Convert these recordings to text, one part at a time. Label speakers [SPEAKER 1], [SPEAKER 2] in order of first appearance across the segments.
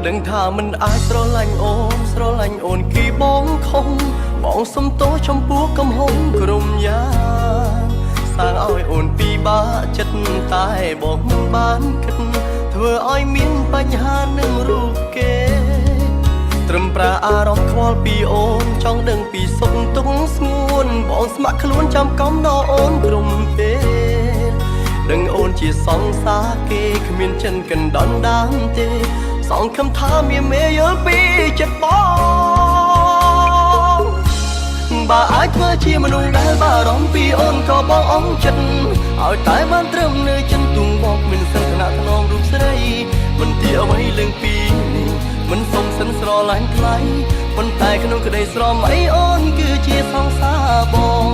[SPEAKER 1] ដឹងថាមិនអាចស្រឡាញ់អូនគីបងខំបងសុំទោសចំពោះកំហុសក្រុមយ៉ាងសាងឲ្យអូនពីបាក់ចិត្តតែបងមិនបានគិតធ្វើឲ្យមានបញ្ហានឹងរូបគេត្រឹមប្រាអារម្មណ៍ខ្វល់ពីអូនចង់ដឹងពីសុខទុក្ខស្ងួនបងស្ម័គ្រខ្លួនចាំកំណរអូនក្រុមទេដឹងអូនជាសង្សារគេគ្មានចិនកណ្ដន់ដានទេសងខំថាមានមេយល់ពីចិត្តបងបើអាចធ្វើជាមនុស្សដែលបារម្ភពីអូនក៏បងអស់ចិត្តឲ្យតែបានត្រឹមនៅចិនទុំមកមិនសិនថ្នាក់ថ្នមរូបស្រីមិនទីអ្វីលើងពីនេះមិនសុំសិនស្រឡាញ់ថ្លៃប៉ុន្តែក្នុងក្តីស្រមអីអូនគឺជាសង្សារបង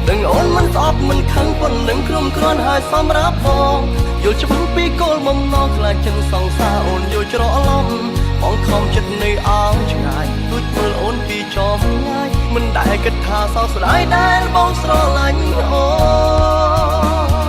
[SPEAKER 1] ដឹងអូនមិនស្អប់មិនខឹងប៉ុននឹងក្រុមគ្រាន់ហើយសម្រាប់បងយល់ច្បាស់ពីគោលបំណងខ្លាចចិនសង្សារអូនយល់ច្រឡំបងខំចិត្តនៅអោឆ្ងាយទួចមើលអូនពីចងងាយមិនដែលគិតថាសោកស្ដាយដែលបងស្រឡាញ់អូន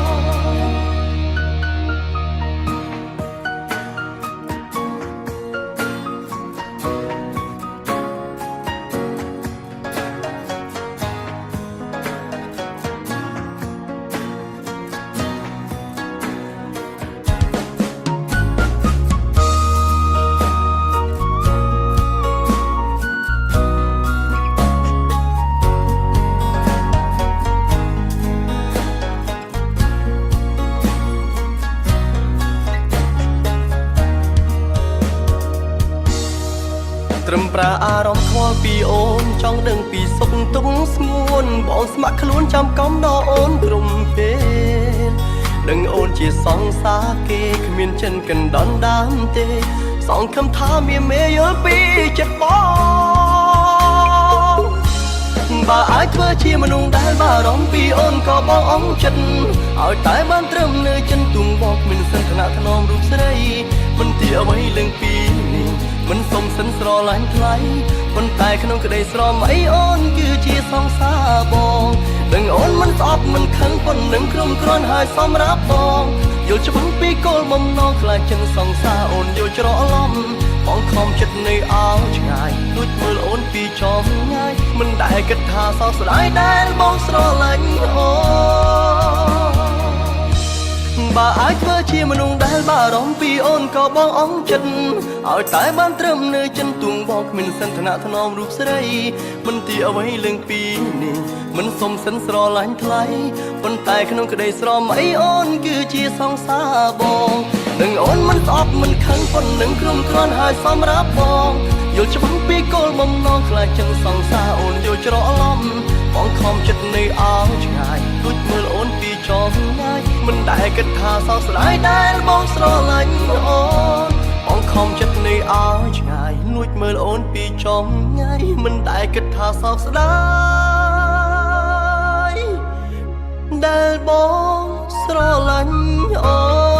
[SPEAKER 1] ត្រឹមប្រាអារម្មណ៍ខ្វល់ពីអូនចង់ដឹងពីសុខទុក្ខស្ងួនបងស្ម័គ្រខ្លួនចាំកំណរអូនក្រុមពេលដឹងអូនជាសង្សារគេគ្មានចិនកណ្ដន់ដានទេសងខំថាមានមេយល់ពីចិត្តបងបើអាចធ្វើជាមនុស្សដែលបារម្ភពីអូនក៏បងអស់ចិត្តឲ្យតែបានត្រឹមនៅចិនទុំបងមិនសិនថ្នាក់ថ្នមរូបស្រីមិនទីអ្វីលើងពីនេះមិនសុំសិនស្រឡាញ់ថ្លៃប៉ុន្តែក្នុងក្តីស្រមអីអូនគឺជាសង្សារបងដឹងអូនមិនស្អប់មិនខឹងប៉ុននឹងក្រុមគ្រាន់ហើយសម្រាប់បងយល់ច្បាស់ពីគោលបំណងខ្លាចចិនសង្សារអូនយល់ច្រឡំបងខំចិត្តនៅអោឆ្ងាយទួចមើលអូនពីចងងាយមិនដែលគិតថាសោកស្ដាយដែលបងស្រឡាញ់អូនបើអាចធ្វើជាមនុស្សដែលបារម្ភពីអូនក៏បងអស់ចិត្តឲ្យតែបានត្រឹមនៅចិនទុំបងគ្មានសិនថ្នាក់ថ្នមរូបស្រីមិនទីអ្វីលើងពីនេះមិនសុំសិនស្រឡាញ់ថ្លៃប៉ុន្តែក្នុងក្តីស្រមអីអូនគឺជាសង្សារបងនឹងអូនមិនស្អប់មិនខឹងប៉ុននឹងក្រុមគ្រាន់ហើយសម្រាប់បងយល់ច្បាស់ពីគោលបំណងខ្លាចចិនសង្សារអូនយល់ច្រឡំបងខំចិត្តនៅអោឆ្ងាយទួចមើលអូនពីចងងាយមិនដែលគិតថាសោកស្ដាយដែលបងស្រឡាញ់អូនបងខំចិត្តនៅអោឆ្ងាយលួចមើលអូនពីចងងាយមិនដែលគិតថាសោកស្ដាយដែលបងស្រឡាញ់អូន